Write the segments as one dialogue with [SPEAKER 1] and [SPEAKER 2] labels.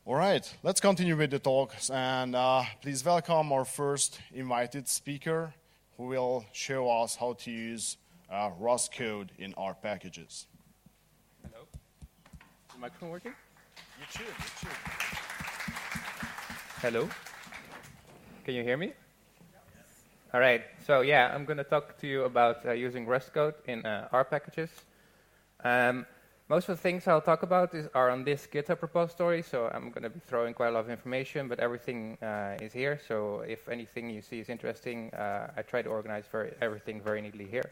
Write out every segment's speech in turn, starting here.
[SPEAKER 1] All right, let's continue with the talks, and please welcome our first invited speaker who will show us how to use Rust code in our packages.
[SPEAKER 2] Hello? Is the microphone working?
[SPEAKER 1] You too.
[SPEAKER 2] Hello? Can you hear me? All right, so yeah, I'm going to talk to you about using Rust code in R packages. Most of the things I'll talk about are on this GitHub repository, so I'm going to be throwing quite a lot of information, but everything is here, so if anything you see is interesting, I try to organize everything very neatly here.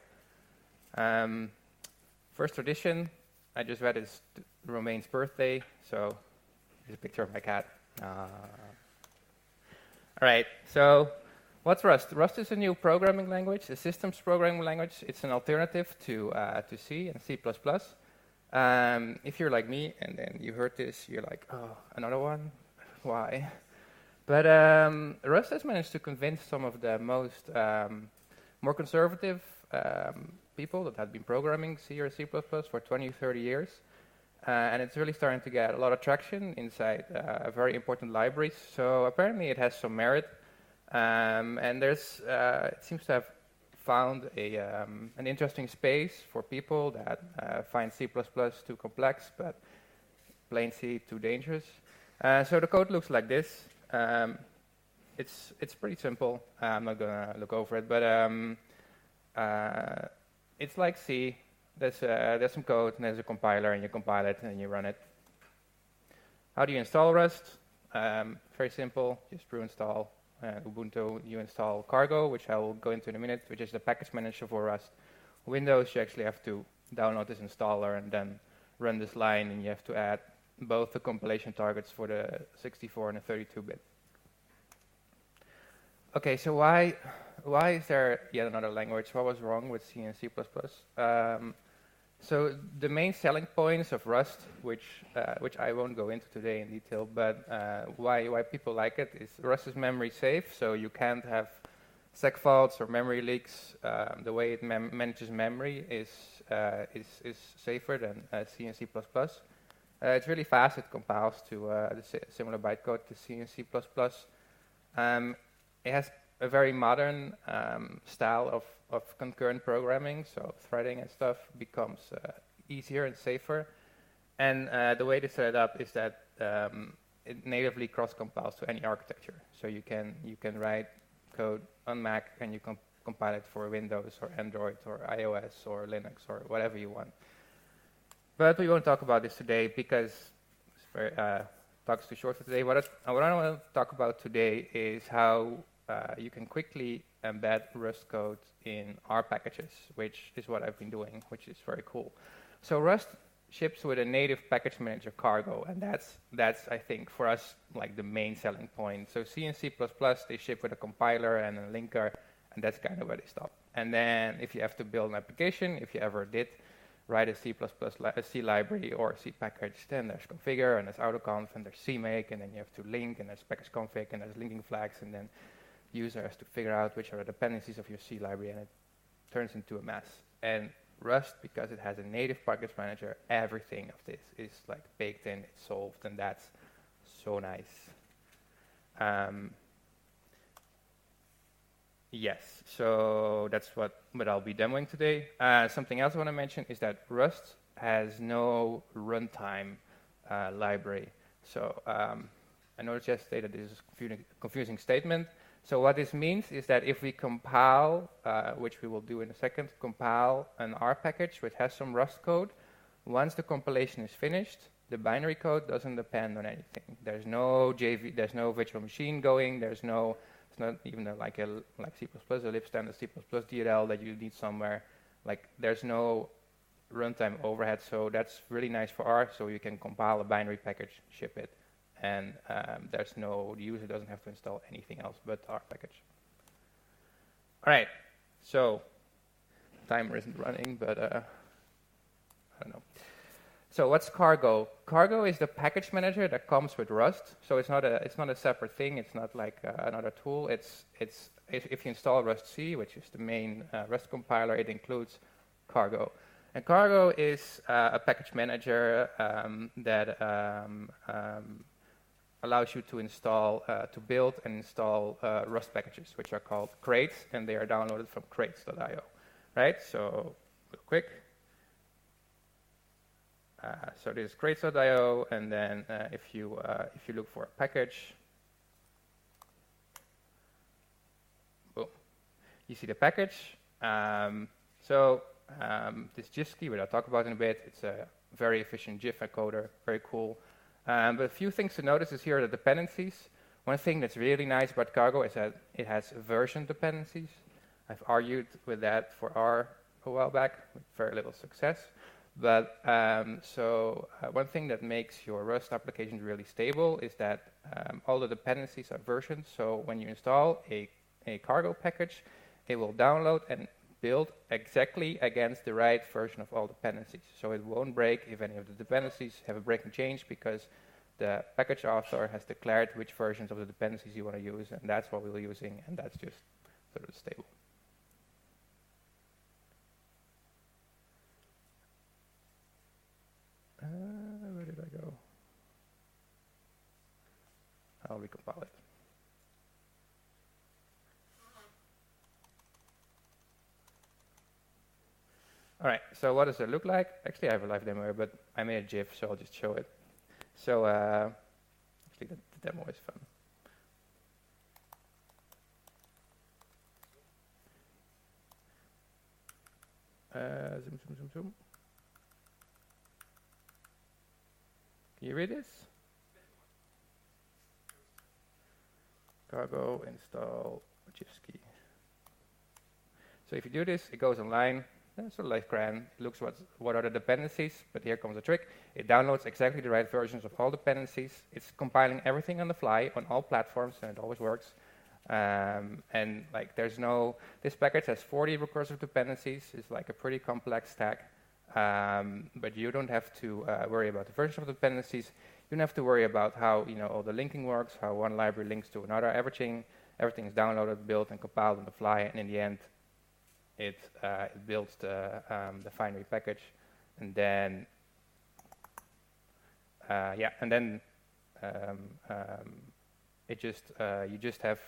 [SPEAKER 2] First tradition, I just read it's Romein's birthday, so here's a picture of my cat. All right, so what's Rust? Rust is a new programming language, a systems programming language. It's an alternative to C and C++. If you're like me and then you heard this, you're like, oh, another one? Why? But Rust has managed to convince some of the most more conservative people that have been programming C or C++ for 20, 30 years. And it's really starting to get a lot of traction inside very important libraries. So apparently it has some merit. And there's, it seems to have found an interesting space for people that find C++ too complex, but plain C too dangerous. So the code looks like this. It's pretty simple. I'm not going to look over it, but it's like C. There's some code, and there's a compiler, and you compile it, and you run it. How do you install Rust? Very simple, just brew install. Ubuntu, you install Cargo, which I will go into in a minute, which is the package manager for Rust. Windows, you actually have to download this installer and then run this line, and you have to add both the compilation targets for the 64 and the 32-bit. Okay, so why is there yet another language? What was wrong with C and C++? So the main selling points of Rust, which I won't go into today in detail, but why people like it is Rust is memory safe, so you can't have seg faults or memory leaks. The way it manages memory is safer than C and C++. It's really fast. It compiles to similar bytecode to C and C++. It has a very modern style of concurrent programming, so threading and stuff becomes easier and safer. And the way to set it up is that it natively cross-compiles to any architecture. So you can write code on Mac and you can compile it for Windows or Android or iOS or Linux or whatever you want. But we won't talk about this today because talk's too short for today. What I want to talk about today is how you can quickly embed Rust code in R packages, which is what I've been doing, which is very cool. So Rust ships with a native package manager Cargo, and that's I think for us like the main selling point. So C and C++ they ship with a compiler and a linker, and that's kind of where they stop. And then if you have to build an application, if you ever did write a C library or a C package, then there's configure and there's autoconf and there's CMake, and then you have to link and there's package config and there's linking flags, and then user has to figure out which are the dependencies of your C library, and it turns into a mess. And Rust, because it has a native package manager, everything of this is like baked in, it's solved, and that's so nice. Yes, so that's what I'll be demoing today. Something else I want to mention is that Rust has no runtime library. So I noticed yesterday that this is a confusing statement. So what this means is that if we compile, which we will do in a second, compile an R package which has some Rust code, once the compilation is finished, the binary code doesn't depend on anything. There's no JV, there's no virtual machine going, it's not even like C++, a lib standard C++ DLL that you need somewhere. Like there's no runtime overhead, so that's really nice for R, so you can compile a binary package, ship it, and the user doesn't have to install anything else but R package. All right, so timer isn't running, but I don't know. So what's Cargo? Cargo is the package manager that comes with Rust. So it's not a separate thing. It's not like another tool. It's if you install Rust C, which is the main Rust compiler, it includes Cargo. And Cargo is a package manager that allows you to install, to build and install Rust packages, which are called crates, and they are downloaded from crates.io, right? So real quick. So this is crates.io, and then if you look for a package, boom, you see the package. This gifskey, which I'll talk about in a bit, it's a very efficient GIF encoder, very cool. But a few things to notice is here are the dependencies. One thing that's really nice about Cargo is that it has version dependencies. I've argued with that for R a while back with very little success. But one thing that makes your Rust applications really stable is that all the dependencies are versioned. So when you install a Cargo package, it will download and build exactly against the right version of all dependencies. So it won't break if any of the dependencies have a breaking change, because the package author has declared which versions of the dependencies you want to use, and that's what we're using, and that's just sort of stable. Where did I go? I'll recompile it. All right, so what does it look like? Actually, I have a live demo here, but I made a GIF, so I'll just show it. So actually, the demo is fun. Zoom. Can you read this? Cargo install gifskey. So if you do this, it goes online. Sort of like CRAN. It looks what are the dependencies, but here comes the trick. It downloads exactly the right versions of all dependencies. It's compiling everything on the fly on all platforms, and it always works. And like this package has 40 recursive dependencies. It's like a pretty complex stack. But you don't have to worry about the version of the dependencies. You don't have to worry about how all the linking works, how one library links to another. Everything is downloaded, built, and compiled on the fly, and in the end, it builds the finery package, and then you just have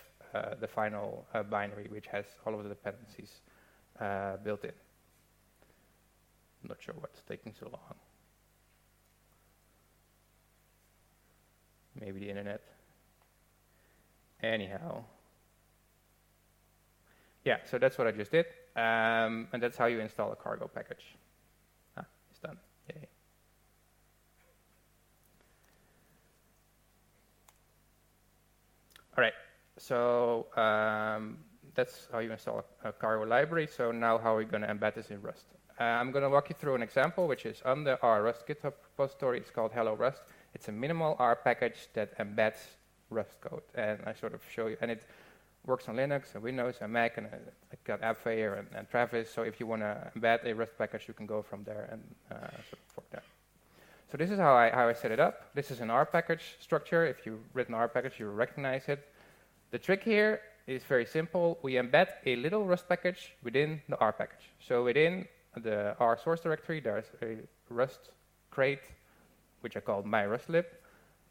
[SPEAKER 2] the final binary, which has all of the dependencies built in. I'm not sure what's taking so long. Maybe the internet. Anyhow. Yeah, so that's what I just did. And that's how you install a Cargo package. It's done. Yay. All right, so that's how you install a Cargo library. So now how are we going to embed this in Rust? I'm going to walk you through an example, which is on our Rust GitHub repository. It's called Hello Rust. It's a minimal R package that embeds Rust code. And I sort of show you, and it works on Linux and Windows and Mac, and I got AppFair and Travis. So if you want to embed a Rust package, you can go from there and sort of fork that. So this is how I set it up. This is an R package structure. If you've written R package, you recognize it. The trick here is very simple. We embed a little Rust package within the R package. So within the R source directory, there's a Rust crate, which I called my rustlib.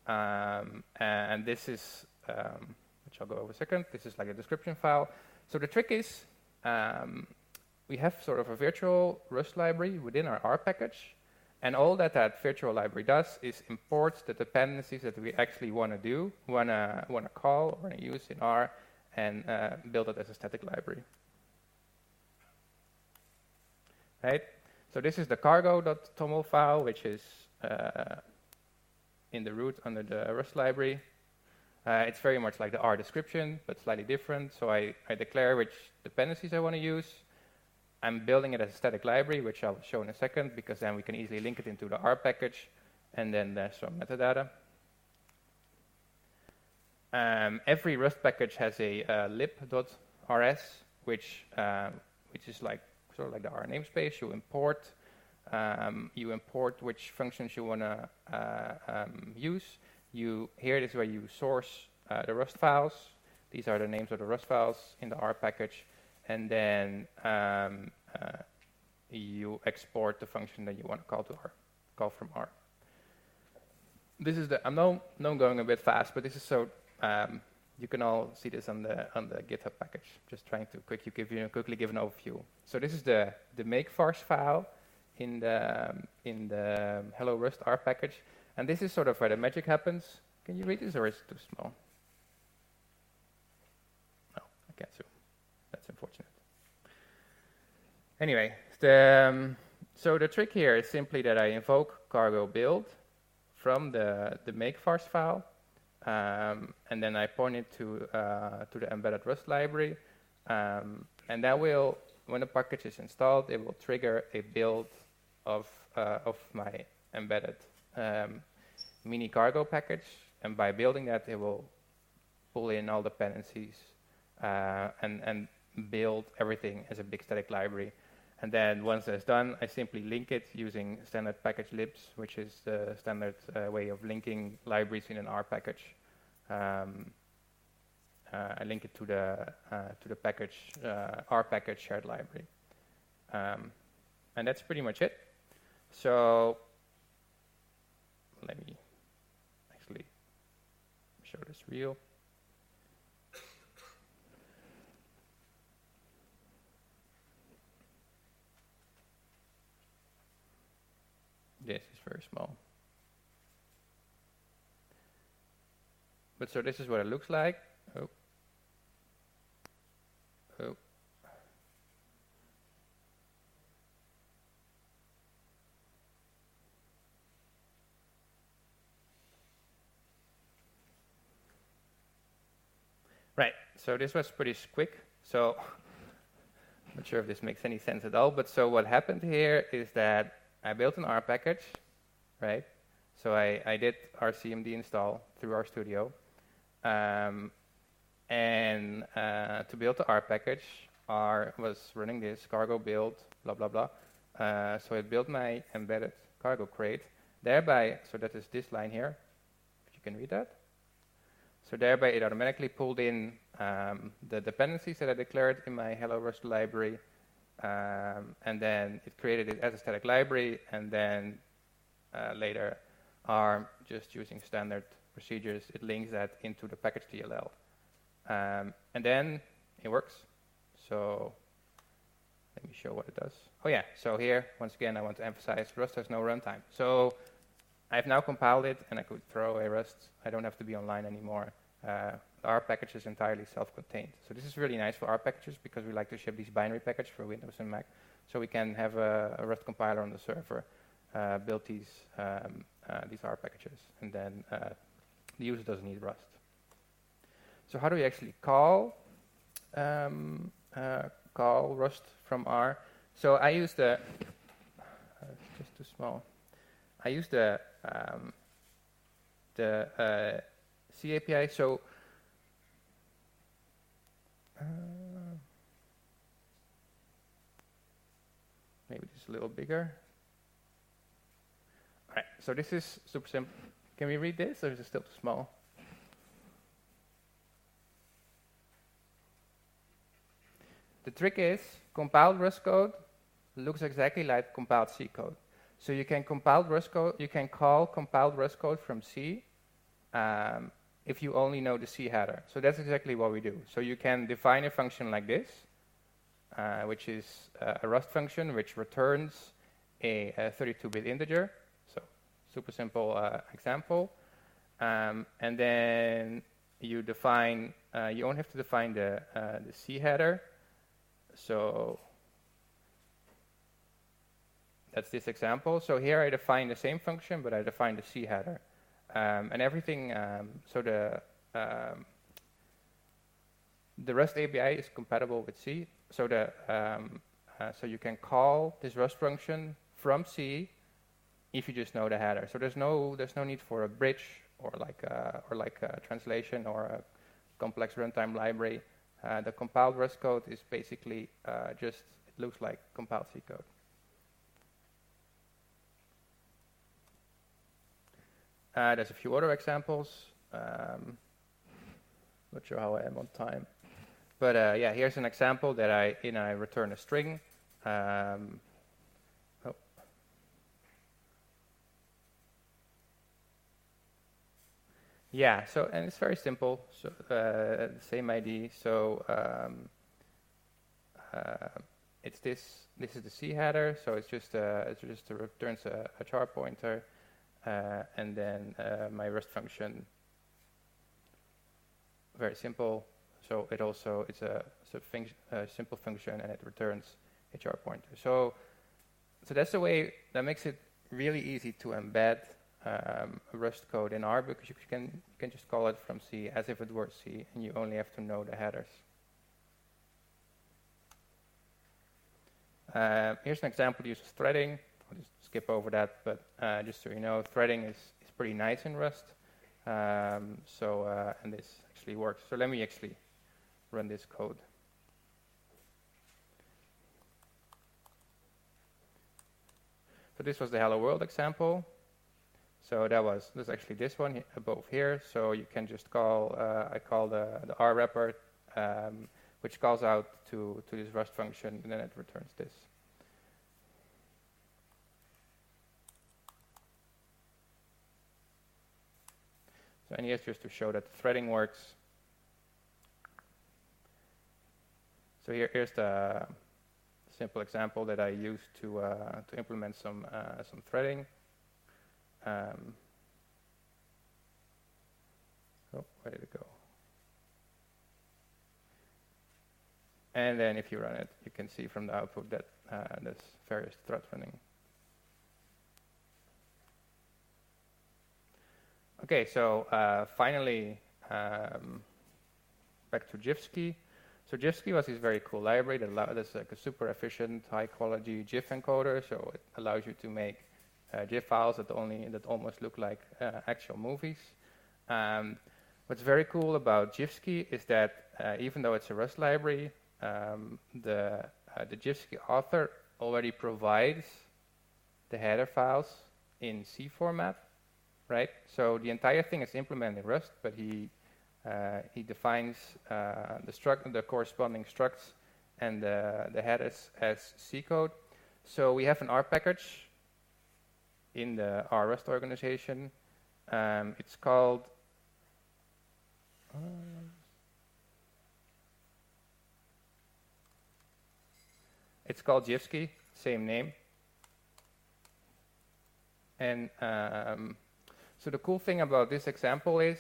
[SPEAKER 2] And this is, which I'll go over a second, this is like a description file. So the trick is, we have sort of a virtual Rust library within our R package. And all that virtual library does is import the dependencies that we actually want to do, want to call or use in R, and build it as a static library. Right? So this is the cargo.toml file, which is in the root under the Rust library. It's very much like the R description, but slightly different. So I declare which dependencies I want to use. I'm building it as a static library, which I'll show in a second, because then we can easily link it into the R package, and then there's some metadata. Every Rust package has a lib.rs, which is like sort of like the R namespace. You import which functions you want to use. Here is where you source the Rust files. These are the names of the Rust files in the R package. And then you export the function that you want to call from R. this is the, I'm now going a bit fast, but this is so, you can all see this on the GitHub package. Just trying to quickly give an overview. So this is the make_farce file in the Hello Rust R package, and this is sort of where the magic happens. Can you read this, or is it too small? No, I can't zoom. That's unfortunate. Anyway, so the trick here is simply that I invoke cargo build from the make_farce file, and then I point it to the embedded Rust library, and that will, when the package is installed, it will trigger a build of my embedded mini cargo package, and by building that, it will pull in all dependencies and build everything as a big static library. And then once that's done, I simply link it using standard package libs, which is the standard way of linking libraries in an R package. I link it to the package R package shared library, and that's pretty much it. So let me actually show this real. This is very small. But so this is what it looks like. Oh. Right, so this was pretty quick. So I'm not sure if this makes any sense at all, but so what happened here is that I built an R package, right? So I did rcmd install through RStudio. And to build the R package, R was running this cargo build, blah, blah, blah. So it built my embedded cargo crate. Thereby, so that is this line here, if you can read that. So thereby, it automatically pulled in the dependencies that I declared in my Hello Rust library. And then it created it as a static library, and then later R, just using standard procedures, it links that into the package DLL. And then it works. So let me show what it does. Oh yeah, so here, once again, I want to emphasize Rust has no runtime. So I've now compiled it, and I could throw away Rust. I don't have to be online anymore. The R package is entirely self-contained. So this is really nice for R packages, because we like to ship these binary packages for Windows and Mac. So we can have a Rust compiler on the server, build these R packages, and then the user doesn't need Rust. So how do we actually call Rust from R? So I use the it's just too small. I use the C API. So maybe this is a little bigger. All right. So this is super simple. Can we read this, or is it still too small? The trick is, compiled Rust code looks exactly like compiled C code. So you can compile Rust code, you can call compiled Rust code from C if you only know the C header. So that's exactly what we do. So you can define a function like this, which is a Rust function which returns a 32-bit integer. So super simple example. And then you define, you only have to define the C header. So that's this example. So here I define the same function, but I define the C header. And everything, so the Rust API is compatible with C. So so you can call this Rust function from C if you just know the header. So there's no need for a bridge or like a translation or a complex runtime library. The compiled Rust code is basically just, it looks like compiled C code. There's a few other examples. Not sure how I am on time. But yeah, here's an example that I return a string. Yeah, so, and it's very simple. So, same ID. So, it's this is the C header, so it just returns a char pointer, and then my Rust function, very simple. So it's a simple function, and it returns a char pointer. So that's the way that makes it really easy to embed Rust code in R, because you can just call it from C as if it were C, and you only have to know the headers. Here's an example that uses threading. I'll just skip over that, but just so you know, threading is pretty nice in Rust. And this actually works. So let me actually run this code. So this was the Hello World example. So there's actually this one above here. So you can just call, I call the R wrapper, which calls out to this Rust function, and then it returns this. So, and here's just to show that the threading works. So here's the simple example that I used to implement some threading. Oh, where did it go? And then if you run it, you can see from the output that there's various threads running. Okay, so finally, back to gifskey. So gifskey was this very cool library that's like a super efficient, high-quality GIF encoder. So it allows you to make GIF files that almost look like actual movies. What's very cool about gifskey is that even though it's a Rust library, the gifskey author already provides the header files in C format, right? So the entire thing is implemented in Rust, but he defines the corresponding structs and the headers as C code. So we have an R package in the R Rust organization. It's called gifskey, same name. And so the cool thing about this example is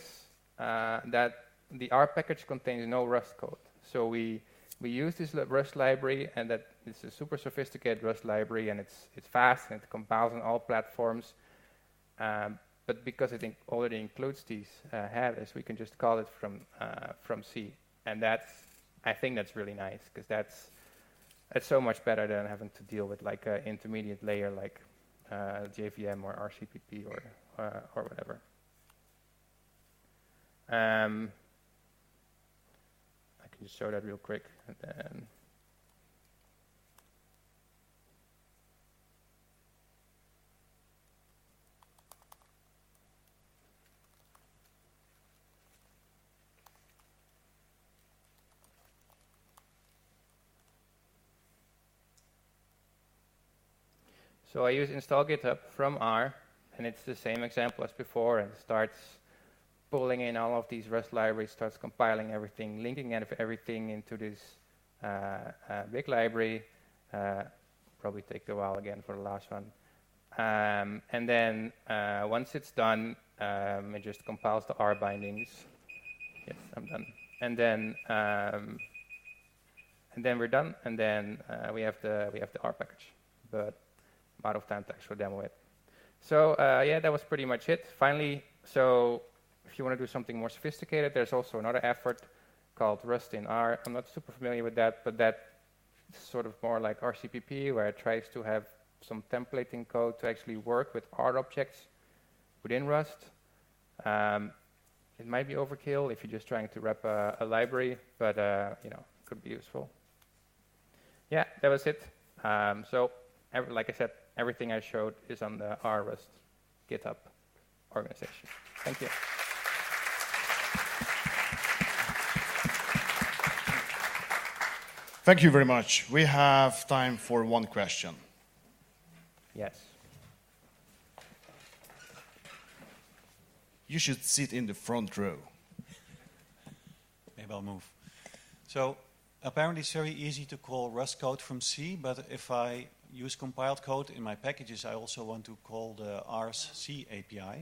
[SPEAKER 2] that the R package contains no Rust code. So we use this Rust library, and that it's a super sophisticated Rust library, and it's fast and it compiles on all platforms. But because it already includes these headers, we can just call it from C, and I think that's really nice, because that's so much better than having to deal with like an intermediate layer like JVM or RCPP or whatever. I can just show that real quick, and then so I use install GitHub from R, and it's the same example as before, and it starts pulling in all of these Rust libraries, starts compiling everything, linking everything into this big library. Probably take a while again for the last one. And then once it's done, it just compiles the R bindings. Yes, I'm done. And then we're done. And then we have the R package. But I'm out of time to actually demo it. So yeah, that was pretty much it. Finally, so if you want to do something more sophisticated, there's also another effort called Rust in R. I'm not super familiar with that, but that's sort of more like RCPP, where it tries to have some templating code to actually work with R objects within Rust. It might be overkill if you're just trying to wrap a library, but it could be useful. Yeah, that was it. So, like I said, everything I showed is on the R Rust GitHub organization. Thank you.
[SPEAKER 1] Thank you very much. We have time for one question.
[SPEAKER 2] Yes.
[SPEAKER 1] you should sit in the front row.
[SPEAKER 3] Maybe I'll move. So apparently it's very easy to call Rust code from C, but if I use compiled code in my packages, I also want to call the rs-c API.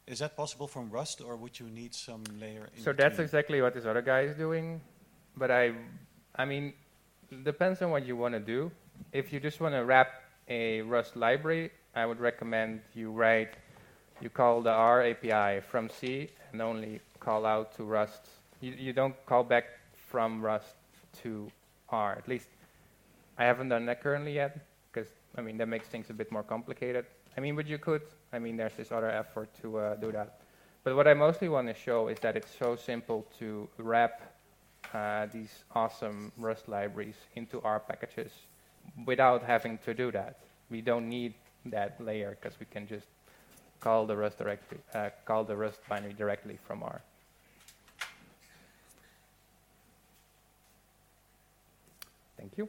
[SPEAKER 3] Is that possible from Rust, or would you need some layer in
[SPEAKER 2] So
[SPEAKER 3] between?
[SPEAKER 2] that's exactly what this other guy is doing. But I mean, depends on what you want to do. If you just want to wrap a Rust library, I would recommend you call the R API from C and only call out to Rust. You don't call back from Rust to R. At least I haven't done that currently yet, because I mean that makes things a bit more complicated. I mean, but you could. I mean, there's this other effort to do that. But what I mostly want to show is that it's so simple to wrap these awesome Rust libraries into R packages without having to do that. We don't need that layer because we can just call the Rust binary directly from R. Thank you.